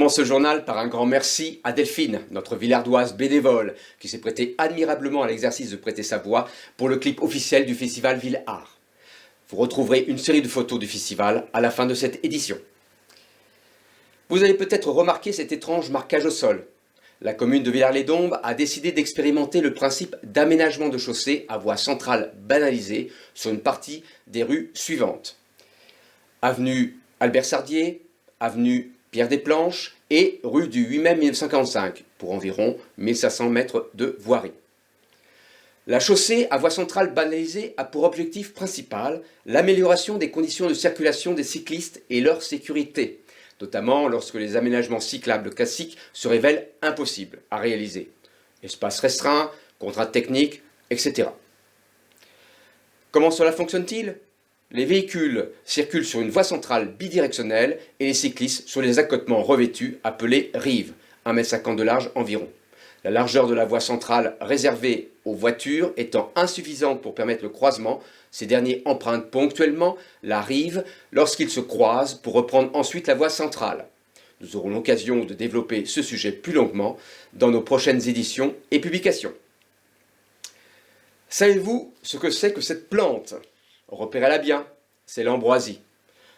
commence ce journal par un grand merci à Delphine, notre villardoise bénévole, qui s'est prêtée admirablement à l'exercice de prêter sa voix pour le clip officiel du festival Ville Art. Vous retrouverez une série de photos du festival à la fin de cette édition. Vous avez peut-être remarqué cet étrange marquage au sol. La commune de Villars-les-Dombes a décidé d'expérimenter le principe d'aménagement de chaussée à voie centrale banalisée sur une partie des rues suivantes. Avenue Albert Sardier, avenue Pierre Desplanches et rue du 8 mai 1945, pour environ 1500 mètres de voirie. La chaussée à voie centrale banalisée a pour objectif principal l'amélioration des conditions de circulation des cyclistes et leur sécurité, notamment lorsque les aménagements cyclables classiques se révèlent impossibles à réaliser. Espace restreint, contraintes techniques, etc. Comment cela fonctionne-t-il ? Les véhicules circulent sur une voie centrale bidirectionnelle et les cyclistes sur les accotements revêtus appelés rives, 1,50 m de large environ. La largeur de la voie centrale réservée aux voitures étant insuffisante pour permettre le croisement, ces derniers empruntent ponctuellement la rive lorsqu'ils se croisent pour reprendre ensuite la voie centrale. Nous aurons l'occasion de développer ce sujet plus longuement dans nos prochaines éditions et publications. Savez-vous ce que c'est que cette plante ? Repérez-la bien, c'est l'ambroisie.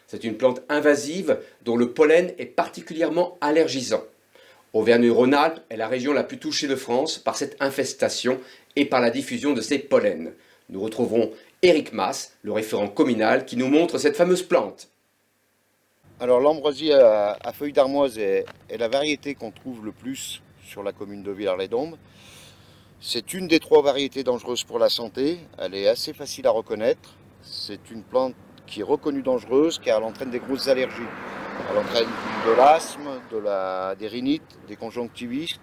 C'est une plante invasive dont le pollen est particulièrement allergisant. Auvergne-Rhône-Alpes est la région la plus touchée de France par cette infestation et par la diffusion de ces pollens. Nous retrouverons Éric Mas, le référent communal, qui nous montre cette fameuse plante. Alors l'ambroisie à feuilles d'armoise est la variété qu'on trouve le plus sur la commune de Villars-les-Dombes. C'est une des 3 variétés dangereuses pour la santé. Elle est assez facile à reconnaître. C'est une plante qui est reconnue dangereuse car elle entraîne des grosses allergies. Elle entraîne de l'asthme, des rhinites, des conjonctivites.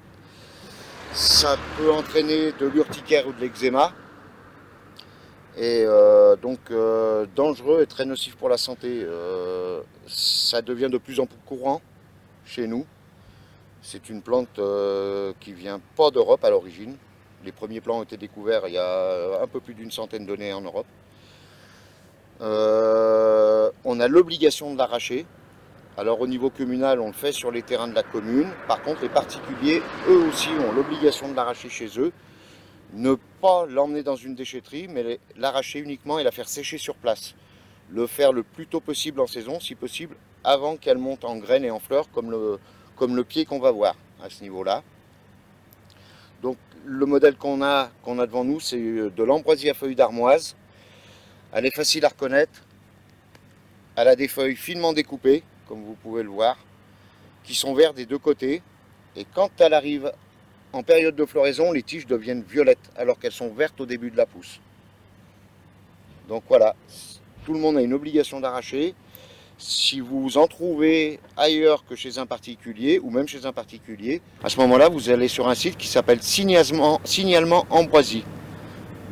Ça peut entraîner de l'urticaire ou de l'eczéma. Et donc dangereux et très nocif pour la santé. Ça devient de plus en plus courant chez nous. C'est une plante qui vient pas d'Europe à l'origine. Les premiers plants ont été découverts il y a un peu plus d'une centaine d'années en Europe. On a l'obligation de l'arracher. Alors au niveau communal, on le fait sur les terrains de la commune. Par contre, les particuliers, eux aussi, ont l'obligation de l'arracher chez eux. Ne pas l'emmener dans une déchetterie, mais l'arracher uniquement et la faire sécher sur place. Le faire le plus tôt possible en saison, si possible, avant qu'elle monte en graines et en fleurs, comme le pied qu'on va voir à ce niveau-là. Donc le modèle qu'on a devant nous, c'est de l'ambroisie à feuilles d'armoise. Elle est facile à reconnaître. Elle a des feuilles finement découpées, comme vous pouvez le voir, qui sont vertes des 2 côtés. Et quand elle arrive en période de floraison, les tiges deviennent violettes, alors qu'elles sont vertes au début de la pousse. Donc voilà, tout le monde a une obligation d'arracher. Si vous en trouvez ailleurs que chez un particulier, ou même chez un particulier, à ce moment-là, vous allez sur un site qui s'appelle Signalement Ambroisie.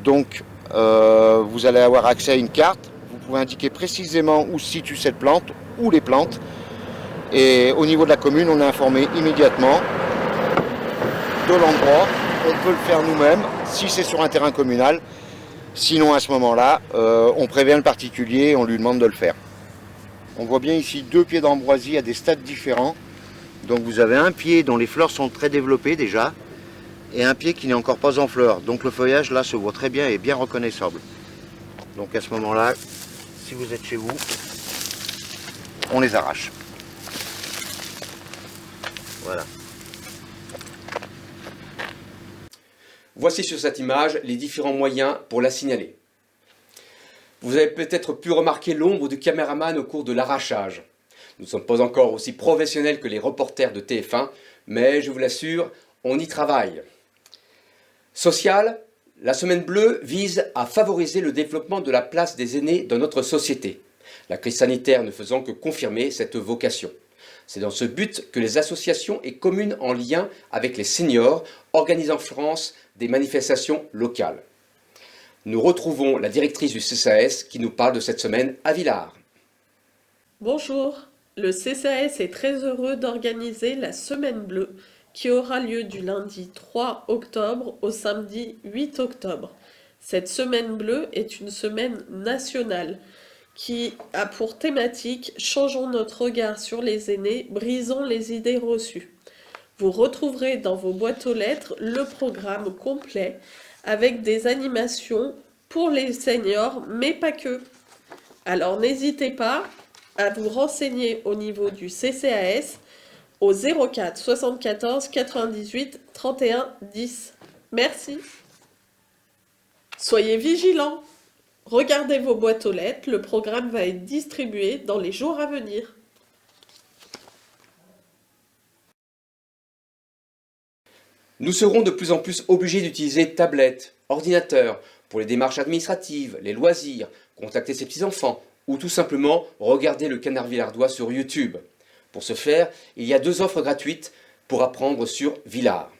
Donc, vous allez avoir accès à une carte. Vous pouvez indiquer précisément où se situe cette plante, ou les plantes. Et au niveau de la commune, on est informé immédiatement de l'endroit. On peut le faire nous-mêmes, si c'est sur un terrain communal. Sinon, à ce moment-là, on prévient le particulier et on lui demande de le faire. On voit bien ici 2 pieds d'ambroisie à des stades différents. Donc vous avez un pied dont les fleurs sont très développées déjà, et un pied qui n'est encore pas en fleurs. Donc le feuillage là se voit très bien et est bien reconnaissable. Donc à ce moment-là, si vous êtes chez vous, on les arrache. Voilà. Voici sur cette image les différents moyens pour la signaler. Vous avez peut-être pu remarquer l'ombre du caméraman au cours de l'arrachage. Nous ne sommes pas encore aussi professionnels que les reporters de TF1, mais je vous l'assure, on y travaille. Social, la Semaine Bleue vise à favoriser le développement de la place des aînés dans notre société, la crise sanitaire ne faisant que confirmer cette vocation. C'est dans ce but que les associations et communes en lien avec les seniors organisent en France des manifestations locales. Nous retrouvons la directrice du CCAS qui nous parle de cette semaine à Villars. Bonjour, le CCAS est très heureux d'organiser la Semaine Bleue qui aura lieu du lundi 3 octobre au samedi 8 octobre. Cette Semaine Bleue est une semaine nationale qui a pour thématique « Changeons notre regard sur les aînés, brisons les idées reçues ». Vous retrouverez dans vos boîtes aux lettres le programme complet avec des animations pour les seniors, mais pas que. Alors n'hésitez pas à vous renseigner au niveau du CCAS au 04 74 98 31 10. Merci. Soyez vigilants. Regardez vos boîtes aux lettres, le programme va être distribué dans les jours à venir. Nous serons de plus en plus obligés d'utiliser tablettes, ordinateurs, pour les démarches administratives, les loisirs, contacter ses petits-enfants, ou tout simplement regarder le Canard Villardois sur YouTube. Pour ce faire, il y a 2 offres gratuites pour apprendre sur Villard.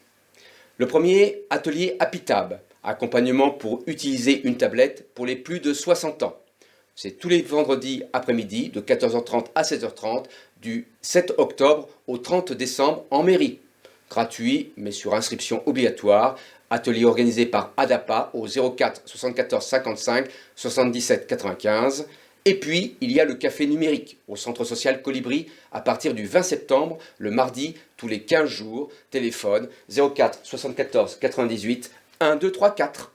Le premier, atelier Hapitab, accompagnement pour utiliser une tablette pour les plus de 60 ans. C'est tous les vendredis après-midi de 14h30 à 16h30 du 7 octobre au 30 décembre en mairie. Gratuit, mais sur inscription obligatoire. Atelier organisé par ADAPA au 04 74 55 77 95. Et puis, il y a le café numérique au centre social Colibri à partir du 20 septembre, le mardi, tous les 15 jours. Téléphone 04 74 98 1 2 3 4.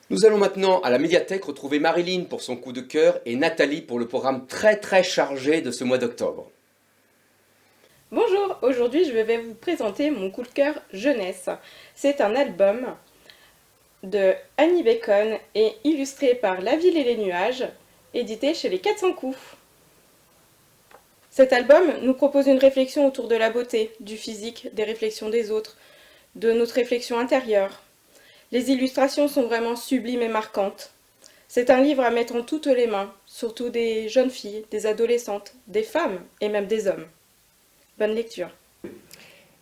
Nous allons maintenant à la médiathèque retrouver Marilyn pour son coup de cœur et Nathalie pour le programme très chargé de ce mois d'octobre. Bonjour, aujourd'hui je vais vous présenter mon coup de cœur jeunesse. C'est un album de Annie Bacon et illustré par La Ville et les Nuages, édité chez les 400 coups. Cet album nous propose une réflexion autour de la beauté, du physique, des réflexions des autres, de notre réflexion intérieure. Les illustrations sont vraiment sublimes et marquantes. C'est un livre à mettre en toutes les mains, surtout des jeunes filles, des adolescentes, des femmes et même des hommes. Bonne lecture.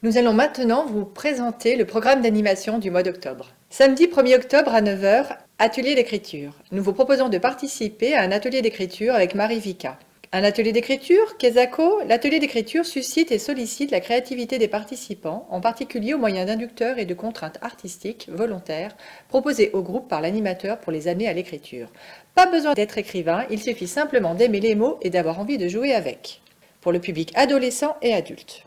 Nous allons maintenant vous présenter le programme d'animation du mois d'octobre. Samedi 1er octobre à 9h, atelier d'écriture. Nous vous proposons de participer à un atelier d'écriture avec Marie Vika. Un atelier d'écriture, Kezako, l'atelier d'écriture suscite et sollicite la créativité des participants, en particulier au moyen d'inducteurs et de contraintes artistiques volontaires proposées au groupe par l'animateur pour les amener à l'écriture. Pas besoin d'être écrivain, il suffit simplement d'aimer les mots et d'avoir envie de jouer avec. Pour le public adolescent et adulte.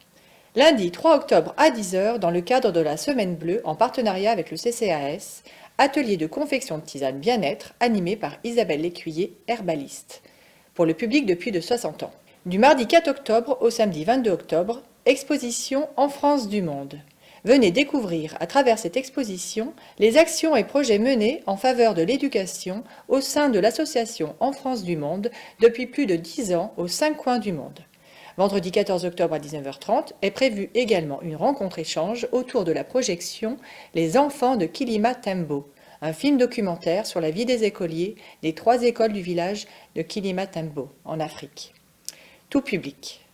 Lundi 3 octobre à 10h, dans le cadre de la Semaine Bleue, en partenariat avec le CCAS, atelier de confection de tisane bien-être animé par Isabelle Lécuyer, herbaliste. Pour le public de plus de 60 ans. Du mardi 4 octobre au samedi 22 octobre, exposition En France du monde. Venez découvrir à travers cette exposition les actions et projets menés en faveur de l'éducation au sein de l'association En France du monde depuis plus de 10 ans aux 5 coins du monde. Vendredi 14 octobre à 19h30 est prévue également une rencontre-échange autour de la projection Les enfants de Kilima Tembo, un film documentaire sur la vie des écoliers des 3 écoles du village de Kilima Tembo, en Afrique. Tout public.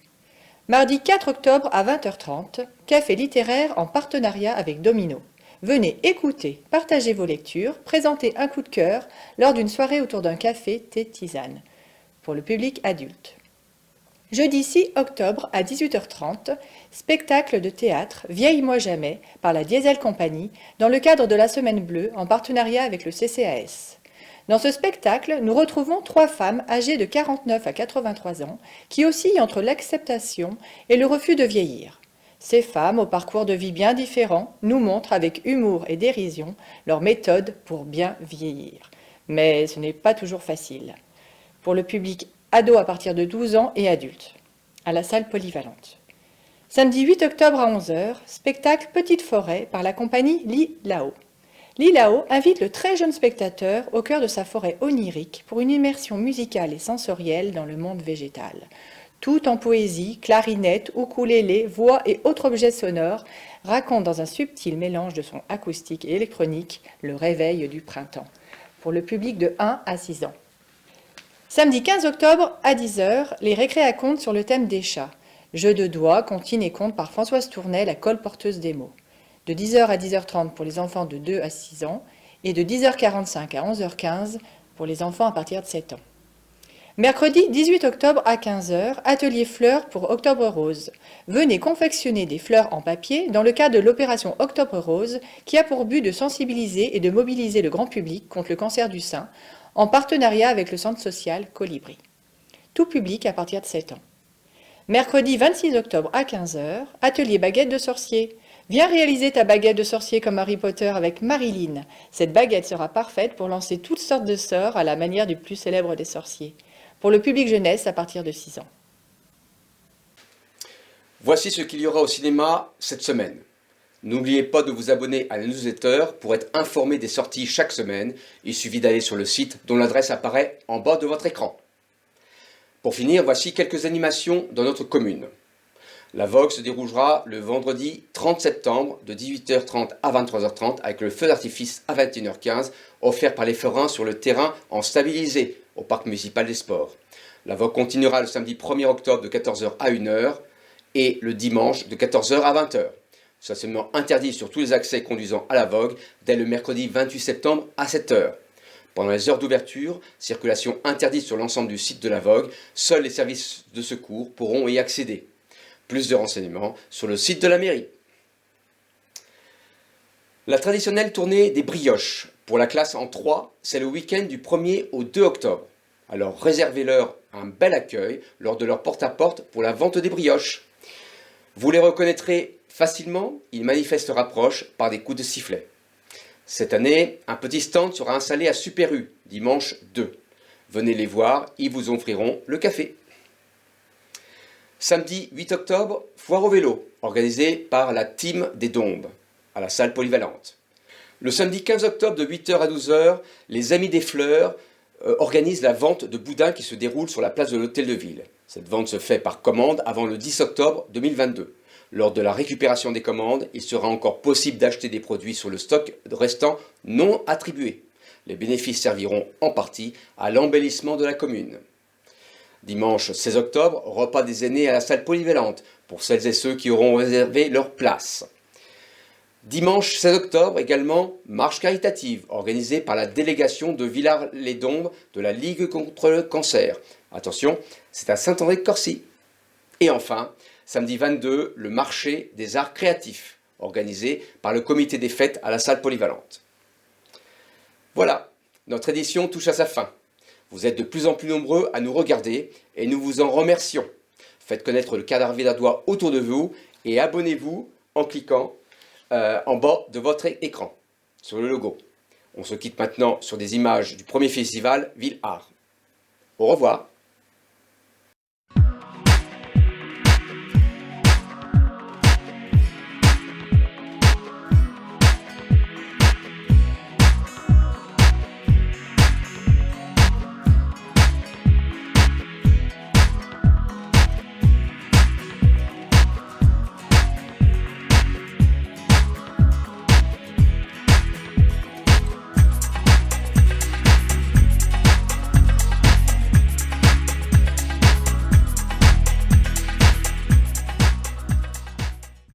Mardi 4 octobre à 20h30, café littéraire en partenariat avec Domino. Venez écouter, partager vos lectures, présenter un coup de cœur lors d'une soirée autour d'un café thé tisane pour le public adulte. Jeudi 6 octobre à 18h30, spectacle de théâtre Vieille-moi jamais par la Diesel Compagnie dans le cadre de la Semaine Bleue en partenariat avec le CCAS. Dans ce spectacle, nous retrouvons 3 femmes âgées de 49 à 83 ans qui oscillent entre l'acceptation et le refus de vieillir. Ces femmes, au parcours de vie bien différent, nous montrent avec humour et dérision leur méthode pour bien vieillir. Mais ce n'est pas toujours facile. Pour le public ado à partir de 12 ans et adultes, à la salle polyvalente. Samedi 8 octobre à 11h, spectacle Petite Forêt par la compagnie Li Lao. Li Lao invite le très jeune spectateur au cœur de sa forêt onirique pour une immersion musicale et sensorielle dans le monde végétal. Tout en poésie, clarinette, ukulélé, voix et autres objets sonores raconte dans un subtil mélange de sons acoustiques et électroniques le réveil du printemps, pour le public de 1 à 6 ans. Samedi 15 octobre à 10h, les récrés à contes sur le thème des chats. Jeux de doigts, comptines et contes par Françoise Tournay, la colporteuse des mots. De 10h à 10h30 pour les enfants de 2 à 6 ans et de 10h45 à 11h15 pour les enfants à partir de 7 ans. Mercredi 18 octobre à 15 h, atelier fleurs pour Octobre Rose. Venez confectionner des fleurs en papier dans le cadre de l'opération Octobre Rose qui a pour but de sensibiliser et de mobiliser le grand public contre le cancer du sein en partenariat avec le centre social Colibri. Tout public à partir de 7 ans. Mercredi 26 octobre à 15 h, atelier baguette de sorcier. Viens réaliser ta baguette de sorcier comme Harry Potter avec Marilyn. Cette baguette sera parfaite pour lancer toutes sortes de sorts à la manière du plus célèbre des sorciers. Pour le public jeunesse à partir de 6 ans. Voici ce qu'il y aura au cinéma cette semaine. N'oubliez pas de vous abonner à la newsletter pour être informé des sorties chaque semaine. Il suffit d'aller sur le site dont l'adresse apparaît en bas de votre écran. Pour finir, voici quelques animations dans notre commune. La Vogue se déroulera le vendredi 30 septembre de 18h30 à 23h30 avec le feu d'artifice à 21h15 offert par les forains sur le terrain en stabilisé au parc municipal des sports. La Vogue continuera le samedi 1er octobre de 14h à 1h et le dimanche de 14h à 20h. Stationnement interdit sur tous les accès conduisant à la Vogue dès le mercredi 28 septembre à 7h. Pendant les heures d'ouverture, circulation interdite sur l'ensemble du site de la Vogue, seuls les services de secours pourront y accéder. Plus de renseignements sur le site de la mairie. La traditionnelle tournée des brioches pour la classe en 3, c'est le week-end du 1er au 2 octobre. Alors réservez-leur un bel accueil lors de leur porte-à-porte pour la vente des brioches. Vous les reconnaîtrez facilement, ils manifestent leur approche par des coups de sifflet. Cette année, un petit stand sera installé à Super U, dimanche 2. Venez les voir, ils vous offriront le café. Samedi 8 octobre, foire au vélo, organisée par la Team des Dombes, à la salle polyvalente. Le samedi 15 octobre de 8h à 12h, les Amis des Fleurs organisent la vente de boudins qui se déroule sur la place de l'Hôtel de Ville. Cette vente se fait par commande avant le 10 octobre 2022. Lors de la récupération des commandes, il sera encore possible d'acheter des produits sur le stock restant non attribués. Les bénéfices serviront en partie à l'embellissement de la commune. Dimanche 16 octobre, repas des aînés à la salle polyvalente pour celles et ceux qui auront réservé leur place. Dimanche 16 octobre également, marche caritative organisée par la délégation de Villars-les-Dombes de la Ligue contre le cancer. Attention, c'est à Saint-André-de-Corcy. Et enfin, samedi 22, le marché des arts créatifs organisé par le comité des fêtes à la salle polyvalente. Voilà, notre édition touche à sa fin. Vous êtes de plus en plus nombreux à nous regarder et nous vous en remercions. Faites connaître le cadre Villadois autour de vous et abonnez-vous en cliquant en bas de votre écran, sur le logo. On se quitte maintenant sur des images du premier festival Ville Art. Au revoir.